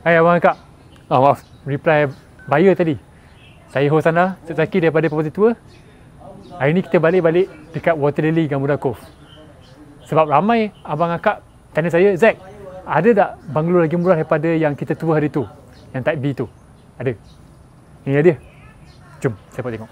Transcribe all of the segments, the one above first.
Hai abang kak. Maaf, reply buyer tadi. Saya Hosana, Cik Zaki daripada Property Tour. Hari ni kita balik dekat Water Lily Gamuda Cove. Sebab ramai abang akak tanya saya, Zack, ada tak banglo lagi murah daripada yang kita tour hari tu? Yang type B tu. Ada. Ini dia. Jom, saya buat tengok.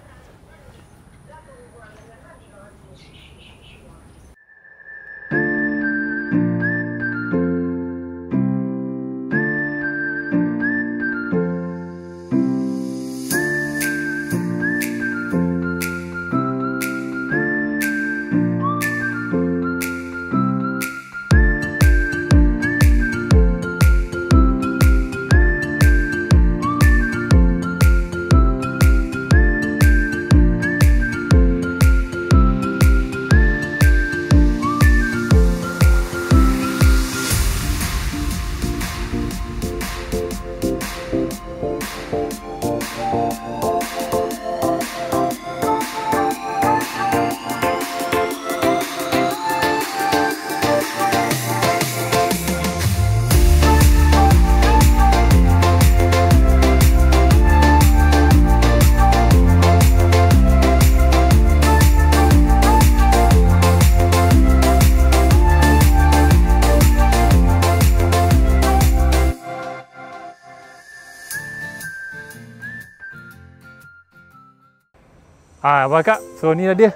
Abang kak, so ni lah dia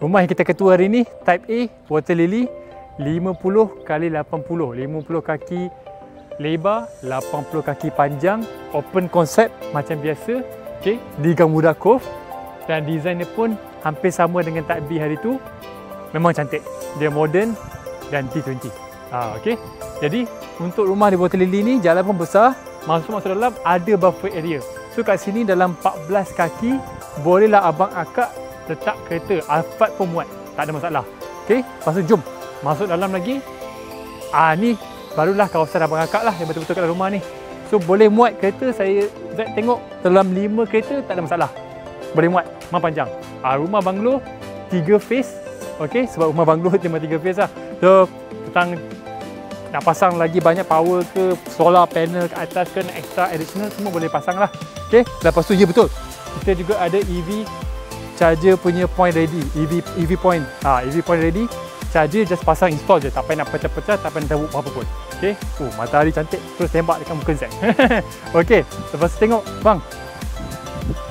rumah yang kita ketua hari ni, type A, Water Lily, 50 x 80, 50 kaki lebar, 80 kaki panjang, open concept macam biasa, okay, di Gamuda Cove. Dan design dia pun hampir sama dengan type B hari tu. Memang cantik, dia modern dan T20. Okay. Jadi untuk rumah di Water Lily ni, jalan pun besar, masuk dalam ada buffer area. So kat sini dalam 14 kaki bolehlah abang akak letak kereta, Alphard pun muat, tak ada masalah. Okey, lepas tu jom masuk dalam lagi. Ni barulah kawasan abang akak lah yang betul-betul kat dalam rumah ni. So boleh muat kereta, saya tengok dalam 5 kereta tak ada masalah. Boleh muat, memang panjang. Rumah banglo 3 phase. Okey, sebab rumah banglo cuma 3 phase lah. So tentang nak pasang lagi banyak power ke, solar panel ke atas ke, nak extra additional, semua boleh pasang lah. Okey, lepas tu betul. Kita juga ada EV charger punya point ready. EV point. EV point ready. Charger just pasang install je. Tak payah nak pecah-pecah, tak payah nak tabuk apa pun. Okey. Matahari cantik terus tembak dekat muka Zack. Okey. Lepas tengok, bang.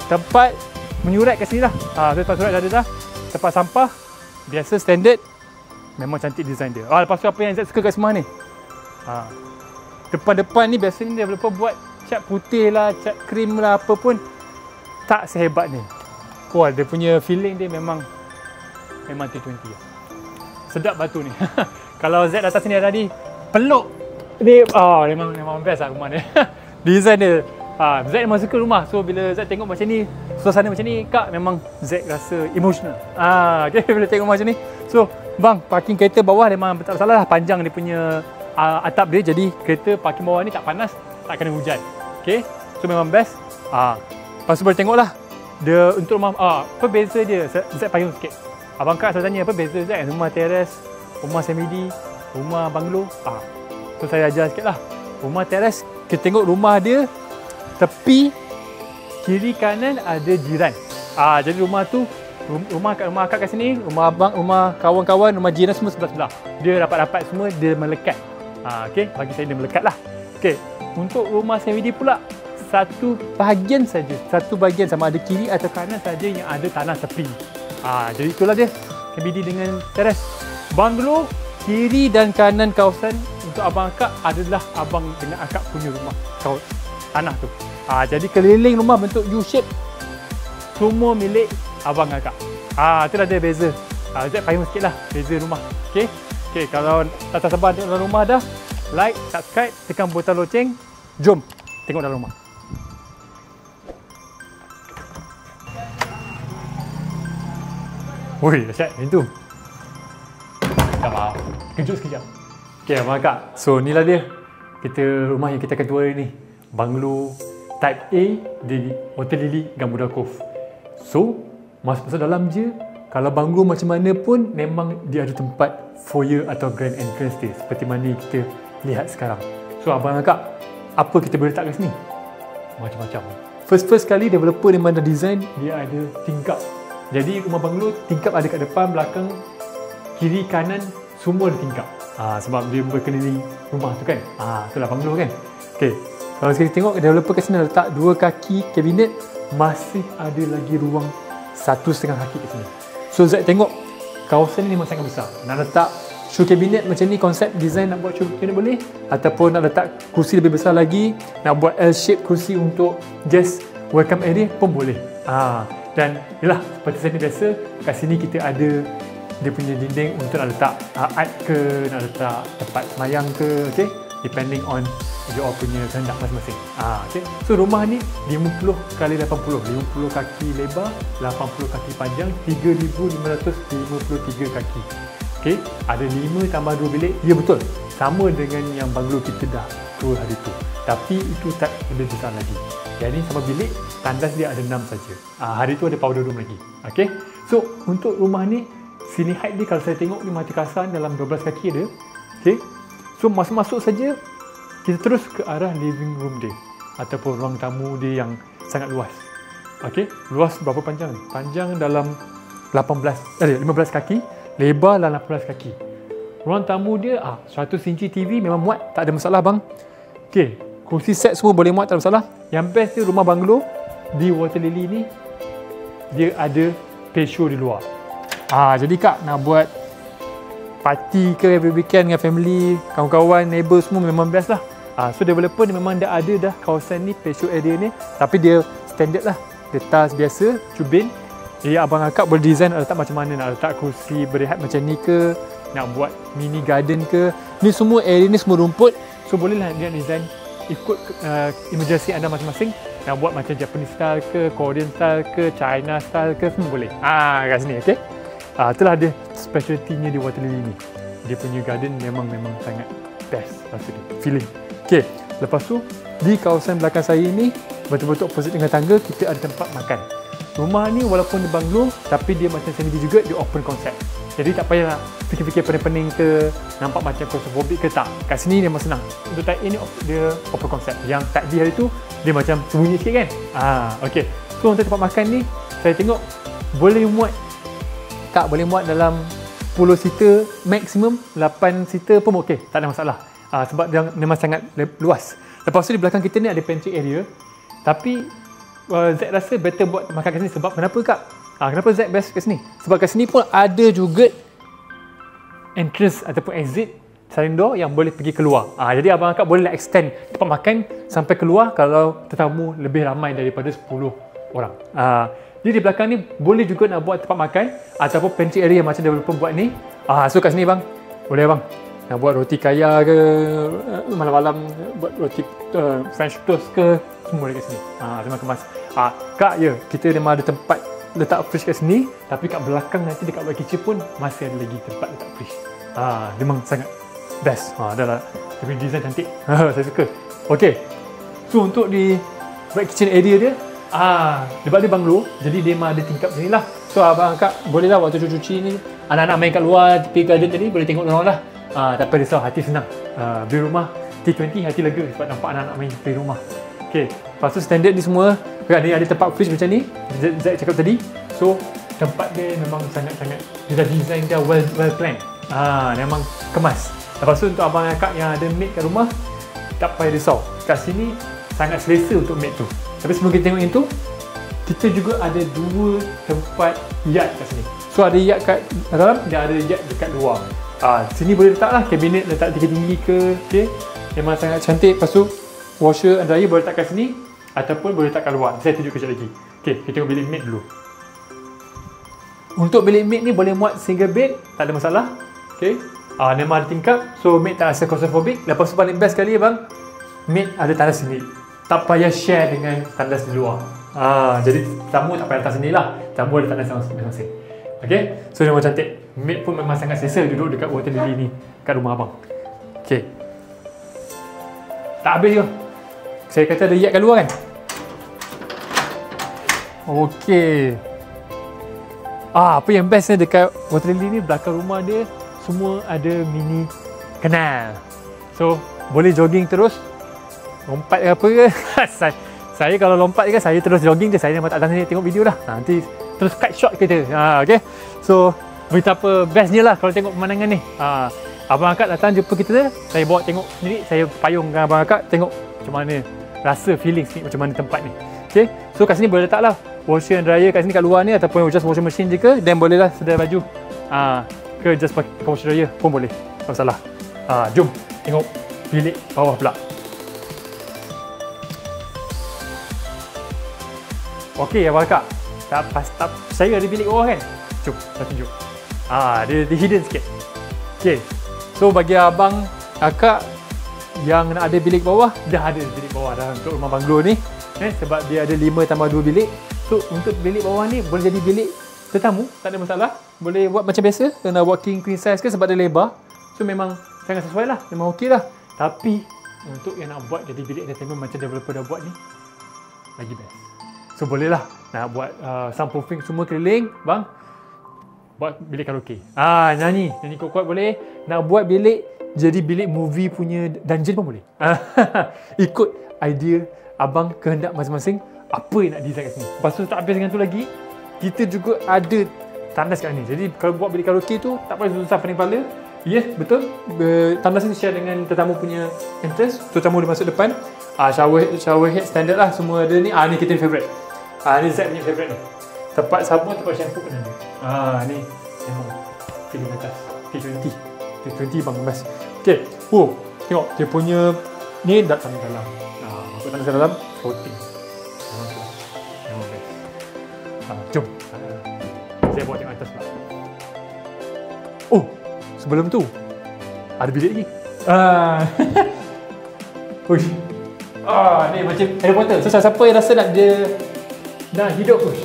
Tempat menyurat kat sini lah. Tempat surat dah ada dah. Tempat sampah biasa standard. Memang cantik design dia. Lepas tu apa yang Zack suka kat semua ni? Depan-depan ni biasanya developer buat cat putih lah, cat krim lah, apa pun. Tak sehebat ni. Dia punya feeling dia memang T20 lah. Sedap batu ni. Kalau Z datang sini tadi peluk ni, memang best lah rumah ni. Design dia. Z memang suka rumah. So bila Z tengok macam ni, suasana macam ni, kak, memang Z rasa emotional. Okay, bila tengok macam ni. So bang, parking kereta bawah memang tak salah lah, panjang dia punya atap dia, jadi kereta parking bawah ni tak panas, tak kena hujan. Okay, so memang best. Lepas tu boleh tengok lah dia untuk rumah, apa beza dia. Z payung sikit. Abang kak saya tanya apa beza Z, rumah teres, rumah semi-D, rumah banglo. So saya ajar sikit lah. Rumah teres, kita tengok rumah dia tepi kiri kanan ada jiran. Jadi rumah tu, rumah akak kat sini, rumah abang, rumah kawan-kawan, rumah jiran semua sebelah-sebelah. Dia rapat-rapat semua, dia melekat. Okay, bagi saya dia melekat lah. Okay, untuk rumah semi-D pula, satu bahagian saja, satu bahagian sama ada kiri atau kanan saja yang ada tanah tepi. Jadi itulah dia KBD dengan teres. Banglo kiri dan kanan kawasan untuk abang akak adalah abang dengan akak punya rumah, tanah tu. Jadi keliling rumah bentuk U shape, semua milik abang akak. Itulah dia beza. Sekejap payung sikit lah beza rumah. Okay, kalau tak sabar tengok dalam rumah dah, like, subscribe, tekan butang loceng. Jom tengok dalam rumah. Woi, dahsyat pintu. Tak apa. Kejut sekejap. Okay, abang akak. So, inilah dia. Rumah yang kita akan tour hari ni. Banglo Type A di Water Lily Gamuda Cove. So, masuk dalam je, Kalau banglo macam mana pun memang dia ada tempat foyer atau grand entrance dia seperti mana kita lihat sekarang. So abang kakak, apa kita boleh letak kat sini? Macam-macam. First kali developer memang dah design dia ada tingkap. Jadi rumah banglo tingkap ada kat depan, belakang, kiri, kanan semua ada tingkap. Sebab dia berkeliling rumah tu kan. Itulah banglo kan. Okey. Kalau kita tengok developer kat sini letak 2 kaki kabinet, masih ada lagi ruang 1,5 kaki kat sini. So Zack tengok kawasan ni memang sangat besar. Nak letak shoe cabinet macam ni, konsep design nak buat shoe cabinet boleh, ataupun nak letak kursi lebih besar lagi, nak buat L-shape kursi untuk guest welcome area pun boleh. Dan yalah, seperti saya ni biasa, kat sini kita ada dia punya dinding untuk nak letak art ke, nak letak tempat semayang ke, okay? Depending on your punya kehendak masing-masing. Okay? So rumah ni 50 kali 80, 50 kaki lebar, 80 kaki panjang, 3,553 kaki. Okay? Ada 5 tambah 2 bilik. Ya betul, sama dengan yang banglo kita dah tour hari tu. Tapi itu tak lebih besar lagi. Jadi sama bilik, tandas dia ada 6 saja. Hari tu ada powder room lagi. Okay? So untuk rumah ni, sini height dia kalau saya tengok ni mati kasar dalam 12 kaki ada. Okay? So masuk-masuk saja kita terus ke arah living room dia ataupun ruang tamu dia yang sangat luas. Okey, luas berapa panjang? Panjang dalam 15 kaki, lebar dalam 18 kaki. Ruang tamu dia 100 inci TV memang muat, tak ada masalah bang. Okey, kursi set semua boleh muat, tak ada masalah. Yang best dia rumah banglo di Water Lily ni dia ada patio di luar. Jadi kak nak buat parti ke every weekend dengan family, kawan-kawan, neighbor semua memang best lah. So developer ni memang dah ada dah kawasan ni, patio area ni, tapi dia standard lah. Dia tiles biasa, cubin. Jadi abang akak boleh design nak letak macam mana, nak letak kursi berehat macam ni ke, nak buat mini garden ke. Ni semua area ni semua rumput. So bolehlah dia design ikut emergency anda masing-masing. Nak buat macam Japanese style ke, Korean style ke, China style ke, semua boleh. Kat sini, okey. Itulah dia specialty-nya di Water Lily ni. Dia punya garden memang sangat best rasa dia, feeling. Okey, lepas tu di kawasan belakang saya ni betul-betul opposite dengan tangga, kita ada tempat makan. Rumah ni walaupun di banglo tapi dia macam sendiri juga, dia open concept. Jadi tak payah fikir-fikir pening-pening ke, nampak macam claustrophobic ke, tak. Kat sini dia memang senang. Untuk type A ni dia open concept. Yang type B hari tu dia macam sembunyi sikit kan. Okey. So untuk tempat makan ni saya tengok boleh muat dalam 10 seater, maksimum 8 seater pun okey, tak ada masalah. Sebab dia memang sangat luas. Lepas tu di belakang kita ni ada pantry area. Tapi Zack rasa better buat makan kat sini. Sebab kenapa kak? Kenapa Zack best kat sini? Sebab kat sini pun ada juga entrance ataupun exit sliding door yang boleh pergi keluar. Jadi abang akak boleh extend tempat makan sampai keluar kalau tetamu lebih ramai daripada 10 orang. Jadi di belakang ni boleh juga nak buat tempat makan ataupun pantry area macam developer buat ni. So kat sini bang, boleh bang nak buat roti kaya ke, malam-malam buat roti French toast ke, semua boleh kat sini. Memang kemas. Kak kita memang ada tempat letak fridge kat sini, tapi kat belakang nanti dekat back kitchen pun masih ada lagi tempat letak fridge. Memang sangat best. Dah lah, dia punya design cantik. Saya suka. Okey. So untuk di back kitchen area dia, sebab dia banglo, jadi dia memang ada tingkap sini lah. So abang kak bolehlah waktu cuci ni, anak-anak main kat luar tepi garden tadi, boleh tengok orang lah. Tak payah risau, hati senang. Beli rumah T20 hati lega sebab nampak anak-anak main tepi rumah. Okey, lepas tu standard ni semua, dia ada tempat fridge macam ni, Zack cakap tadi. So tempat dia memang sangat-sangat, dia dah design dia well planned. Memang kemas. Lepas tu untuk abang kakak yang ada maid kat rumah, tak payah risau. Kat sini sangat selesa untuk maid tu. Tapi sebelum kita tengok yang tu, kita juga ada 2 tempat yard kat sini. So ada yard kat dalam, dan ada yard dekat luar. Sini boleh letak lah kabinet, letak tinggi-tinggi ke, okay. Memang sangat cantik. Lepas tu washer and dryer boleh letak kat sini ataupun boleh letak kat luar. Saya tunjuk kejap lagi. Okay, kita tengok bilik maid dulu. Untuk bilik maid ni boleh muat single bed, tak ada masalah. Okay. Memang ada tingkap, so maid tak rasa claustrophobic. Lepas tu paling best sekali bang, maid ada tandas sendiri. Tak payah share dengan tandas di luar. Jadi tamu tak payah datang sini lah. Tamu ada tandas masing-masing. Okay, so memang cantik. Maid pun memang sangat selesa duduk dekat Water Lily ni, kat rumah abang. Okay, tak habis ke? Saya kata ada yard kat luar kan? Okay, Apa yang bestnya dekat Water Lily ni, belakang rumah dia semua ada mini canal. So boleh jogging terus, lompat ke apa ke. saya kalau lompat ke, saya terus jogging je. Saya memang tak tahan tengok video lah. Nanti terus cut shot kita. Okay. So betapa bestnya lah kalau tengok pemandangan ni. Abang akak datang jumpa kita, saya bawa tengok sendiri. Saya payung dengan abang akak tengok macam mana rasa feeling sini, macam mana tempat ni. Okay. So kat sini boleh letak lah washer and dryer kat sini kat luar ni, ataupun just washing machine je ke, dan boleh lah sedia baju. Ke just pakai washer dryer pun boleh. Tak masalah. Jom tengok bilik bawah pula. Okey abang akak, tak saya ada bilik bawah kan? Jom saya tunjuk. Dia hidden sikit. Okey. So bagi abang akak yang nak ada bilik bawah, dah ada bilik bawah dah untuk rumah banglo ni. Sebab dia ada 5 tambah 2 bilik. So untuk bilik bawah ni boleh jadi bilik tetamu, tak ada masalah. Boleh buat macam biasa, nak buat king queen size ke, sebab dia lebar. So memang sangat sesuai lah, memang okey lah. Tapi untuk yang nak buat jadi bilik entertainment macam developer dah buat ni, lagi best. So boleh lah nak buat soundproofing semua keliling, bang. Buat bilik karaoke. Nyanyi kuat-kuat boleh. Nak buat bilik jadi bilik movie punya dungeon pun boleh. Ikut idea abang, kehendak masing-masing, apa yang nak design kat sini. Lepas tu tak habis dengan tu lagi, kita juga ada tandas kat ni. Jadi kalau buat bilik karaoke tu tak payah susah pening kepala. Yes, betul. Tandas ni share dengan tetamu punya entrance. Tetamu dia masuk depan. Shower head standard lah, semua ada ni. Ni kita ni favourite. Ni Zack punya favourite ni. Tempat sabun, tempat shampoo pun ada. Ni memang feeling atas. T20 bang, best. Okay. Tengok dia punya ni dah tandas dalam. Masuk tandas dalam, floating. Memang best. Jom. Saya bawa tengok atas pula. Sebelum tu ada bilik lagi. Push. Ni macam Harry Potter. So siapa yang rasa nak dia nak hidup push,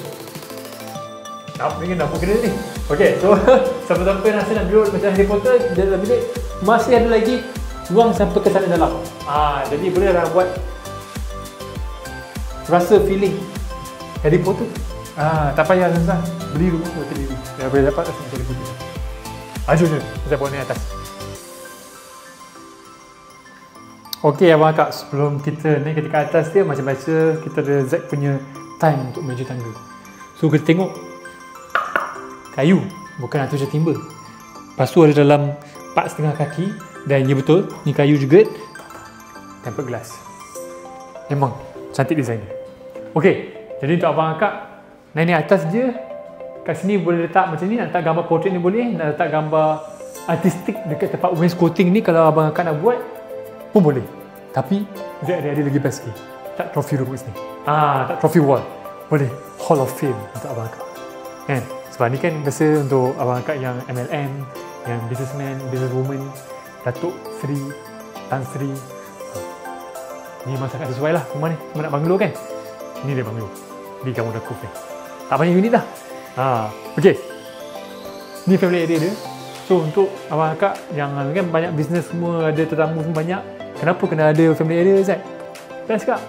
nak kena ni. Okay, so siapa-siapa yang rasa nak duduk macam Harry Potter di dalam bilik, masih ada lagi ruang sampai ke sana dalam. Jadi boleh lah buat rasa feeling Harry Potter. Tak payah susah beli rumah tu sendiri. Dah boleh dapat rasa Harry Potter. Jom, saya bawa ni atas. Okey abang akak, sebelum kita naik ke atas dia, macam biasa kita ada Zack punya time untuk menuju tangga. So kita tengok kayu, bukan artificial timber. Lepas tu ada dalam 4,5 kaki, dan ya betul, ni kayu juga, tempered glass. Memang cantik design dia. Okey, jadi untuk abang akak naik atas je. Kat sini boleh letak macam ni, nak letak gambar portrait ni boleh, nak letak gambar artistik dekat tempat wainscoting ni kalau abang akak nak buat pun boleh. Tapi Zack ada lagi best lagi. Tak trophy room kat sini. Tak trophy wall. Boleh Hall of Fame untuk abang akak. Kan? Sebab ni kan biasa untuk abang akak yang MLM, yang businessman, businesswoman, Datuk Seri, Tan Sri. Ni memang sangat sesuai lah rumah ni. Semua nak banglo kan? Ni dia banglo di Gamuda Cove ni. Tak banyak unit dah. Okay. Ni family area dia. So untuk abang akak yang kan banyak bisnes semua, ada tetamu semua banyak, kenapa kena ada family area Zack? Best kak.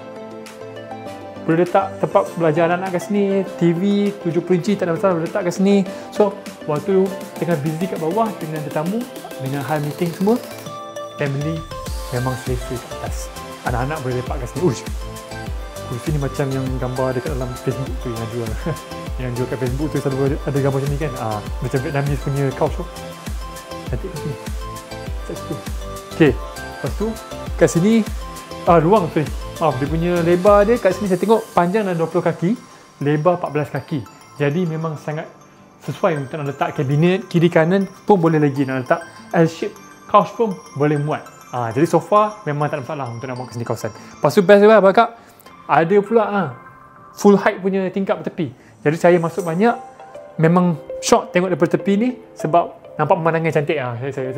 Boleh letak tempat belajar anak-anak kat sini, TV 70 inci tak ada masalah, boleh letak kat sini. So waktu tengah busy kat bawah dengan tetamu, dengan hal meeting semua, family memang selesa kat atas. Anak-anak boleh lepak kat sini. Kursi ni macam yang gambar dekat dalam Facebook tu yang jual. Yang jual kat Facebook tu selalu ada gambar macam ni kan. Macam Vietnamese punya couch tu. Cantik kat sini. Okay. Lepas tu kat sini ruang tu. Dia punya lebar dia kat sini saya tengok panjang dan 20 kaki, lebar 14 kaki. Jadi memang sangat sesuai untuk nak letak kabinet kiri kanan pun boleh lagi, nak letak L-shape couch pun boleh muat. Jadi sofa memang tak ada masalah untuk nak buat kat sini kawasan. Lepas tu best juga abang kak, ada pula full height punya tingkap tepi. Jadi saya masuk banyak, memang shock tengok daripada tepi ni sebab nampak pemandangan cantik.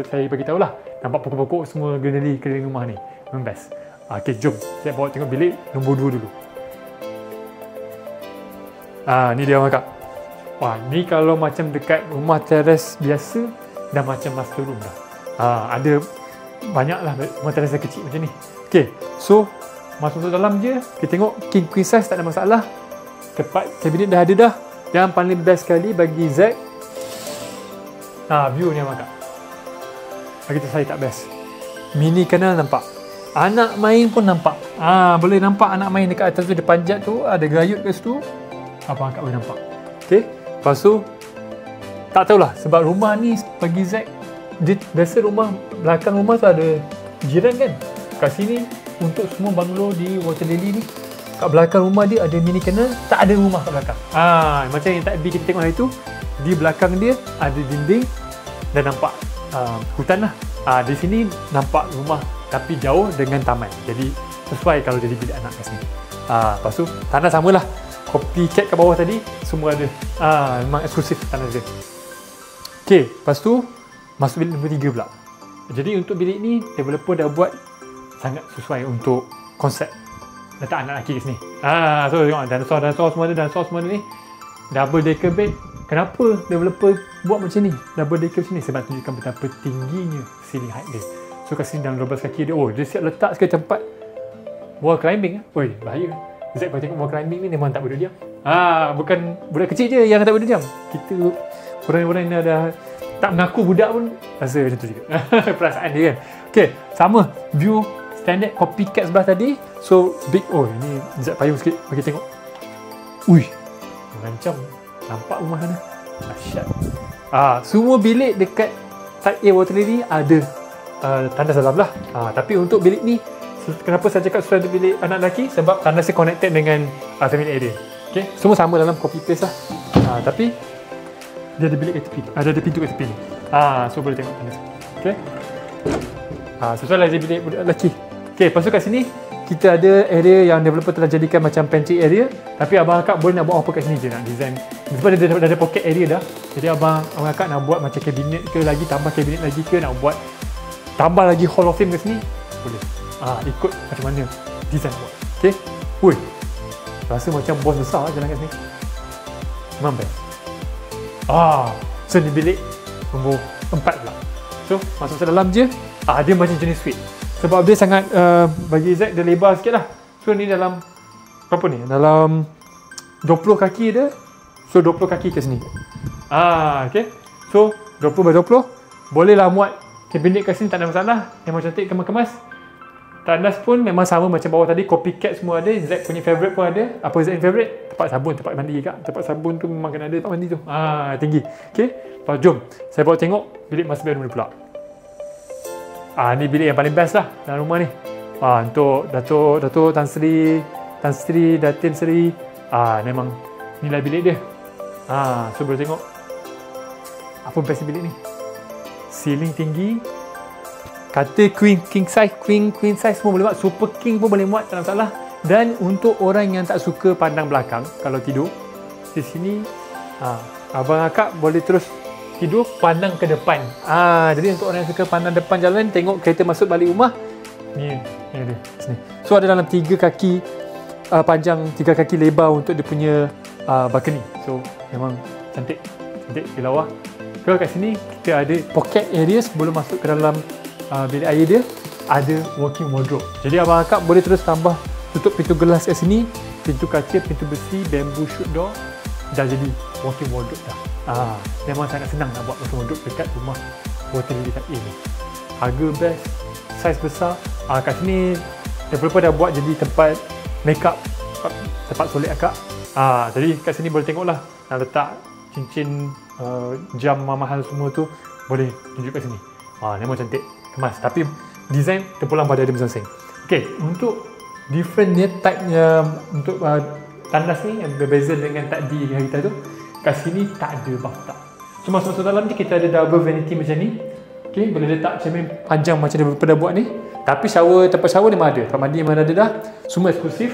Saya bagi tahu lah, nampak pokok-pokok semua greenery keliling rumah ni. Memang best. Okay, jom saya bawa tengok bilik nombor 2 dulu. Ni dia abang kak. Ni kalau macam dekat rumah teres biasa, dah macam master room dah. Ada banyak lah rumah teres yang kecil macam ni. Okay, so masuk dalam je, kita tengok king queen size tak ada masalah. Tempat kabinet dah ada dah. Yang paling best sekali bagi Zack, view ni abang akak. Bagi saya tak best. Mini canal nampak. Anak main pun nampak. Boleh nampak anak main dekat atas tu, dia panjat tu, ada gayut kat situ. Abang akak boleh nampak. Okey. Lepas tu tak tahulah sebab rumah ni bagi Zack, dia biasa rumah belakang rumah tu ada jiran kan. Kat sini untuk semua banglo di Water Lily ni, kat belakang rumah dia ada mini canal, tak ada rumah kat belakang. Macam yang tak kita tengok hari tu, di belakang dia ada dinding dan nampak hutan lah. Di sini nampak rumah tapi jauh dengan taman. Jadi sesuai kalau jadi bilik anak kat sini. Lepas tu tanah samalah. Copycat kat bawah tadi semua ada. Memang eksklusif tanah dia. Okey, lepas tu masuk bilik nombor 3 pula. Jadi untuk bilik ni developer dah buat sangat sesuai untuk konsep letak anak lelaki kat sini. So tengok dinosaur semua ni double decker bed. Kenapa developer buat macam ni? Double decker macam ni sebab tunjukkan betapa tingginya ceiling height dia. So kat sini dalam 12 kaki dia, dia siap letak sekali tempat wall climbing. Bahaya. Zack kalau tengok wall climbing ni memang tak boleh diam. Bukan budak kecil je yang tak boleh diam. Kita orang-orang yang dah tak mengaku budak pun rasa macam tu juga. Perasaan dia kan. Okay, sama view standard copycat sebelah tadi. So big. Ini Zack payung sikit bagi tengok. Mengancam. Nampak rumah sana. Dahsyat. Semua bilik dekat Type A Water Lily ada tandas dalam lah. Tapi untuk bilik ni, kenapa saya cakap sesuai untuk bilik anak lelaki? Sebab tandas dia connected dengan family area. Okay? Semua sama dalam copy paste lah. Tapi dia ada bilik kat tepi. Ada pintu kat tepi ni. So boleh tengok tandas. Okay? Sesuai lah jadi bilik budak lelaki. Okay, lepas tu kat sini kita ada area yang developer telah jadikan macam pantry area. Tapi abang akak boleh nak buat apa kat sini je, nak design. Sebab dia dah ada pocket area dah. Jadi abang akak nak buat macam kabinet ke lagi, tambah kabinet lagi ke, nak buat tambah lagi hall of fame kat sini, boleh. Ikut macam mana design buat. Okay. Rasa macam bos besar jalan kat sini. Memang best. So ni bilik nombor 4 pula. So masuk ke dalam je. Dia macam jenis suite. Sebab dia sangat bagi Zack dia lebar sikit lah. So ni dalam berapa ni? Dalam 20 kaki dia. So 20 kaki ke sini. Okay. So 20 by 20. Bolehlah muat kabinet kat sini, tak ada masalah. Memang cantik, kemas-kemas. Tandas pun memang sama macam bawah tadi. Copycat semua ada. Zack punya favourite pun ada. Apa Zack favourite? Tempat sabun, tempat mandi kak. Tempat sabun tu memang kena ada tempat mandi tu. Tinggi. Okay. Lepas jom. Saya bawa tengok bilik master bedroom pula. Ni bilik yang paling best lah dalam rumah ni. Untuk Datuk Tan Sri Datin Sri. Memang inilah bilik dia. So boleh tengok apa best bilik ni. Ceiling tinggi. Katil queen size semua boleh muat. Super king pun boleh muat, tak ada masalah. Dan untuk orang yang tak suka pandang belakang kalau tidur, di sini abang akak boleh terus tidur pandang ke depan. Jadi untuk orang yang suka pandang depan jalan, tengok kereta masuk balik rumah, ni dia sini. So ada dalam 3 kaki panjang, 3 kaki lebar untuk dia punya balcony. So memang cantik di lawa. Kalau kat sini kita ada pocket area sebelum masuk ke dalam bilik air dia, ada walking wardrobe. Jadi abang akak boleh terus tambah tutup pintu gelas kat sini, pintu kaca, pintu besi, bamboo shoot door, dah jadi walking wardrobe dah. Memang sangat senang nak buat walking wardrobe dekat rumah Water Lily Type A ni. Harga best, saiz besar. Kat sini developer dah buat jadi tempat makeup, tempat solat akak. Jadi kat sini boleh tengok lah, nak letak cincin, jam mahal semua tu boleh tunjuk kat sini. Memang cantik, kemas. Tapi design terpulang pada dia masing-masing. Okay, untuk different type untuk tandas ni yang berbeza dengan tadi hari tu, kat sini tak ada bathtub. So masuk dalam ni kita ada double vanity macam ni. Okay, boleh letak cermin panjang macam dia dah buat ni. Tapi tempat shower memang ada, tempat mandi memang ada dah. Semua eksklusif.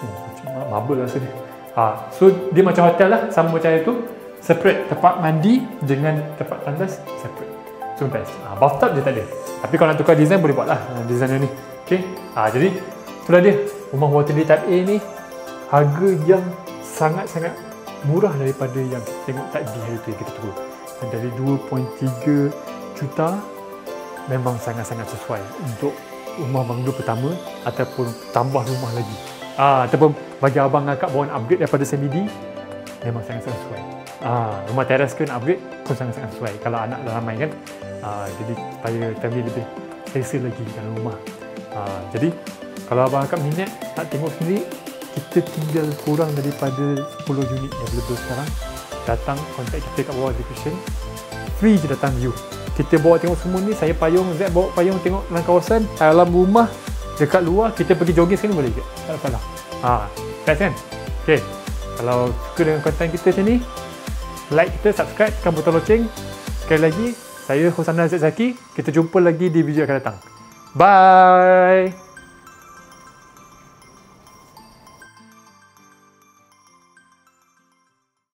Macam marble rasa dia. So dia macam hotel lah, sama macam itu. Separate tempat mandi dengan tempat tandas separate. So best. Bathtub dia tak ada. Tapi kalau nak tukar design boleh buat lah design ni. Okay. Jadi itulah dia rumah Water Lily Type A ni. Harga yang sangat-sangat murah daripada yang kita tengok tadi hari tu yang kita turun. Dari 2.3 juta memang sangat-sangat sesuai untuk rumah banglo pertama ataupun tambah rumah lagi. Ataupun bagi abang akak bawa upgrade daripada semi-D, memang sangat-sangat sesuai. Rumah teras ke nak upgrade pun sangat-sangat sesuai kalau anak dah ramai kan. Jadi supaya family lebih selesa lagi dalam rumah. Jadi kalau abang akak minat nak tengok sendiri, kita tinggal kurang daripada 10 unit available sekarang. Datang kontak kita kat bawah description, free je datang view. Kita bawa tengok semua ni. Saya payung, Zack bawa payung tengok dalam kawasan, dalam rumah, dekat luar. Kita pergi jogging sekali boleh je, tak ada salah. Best kan? Okay, kalau suka dengan konten kita macam ni, like kita, subscribe, tekan butang loceng. Sekali lagi, saya Hosana Zack Zaki. Kita jumpa lagi di video akan datang. Bye!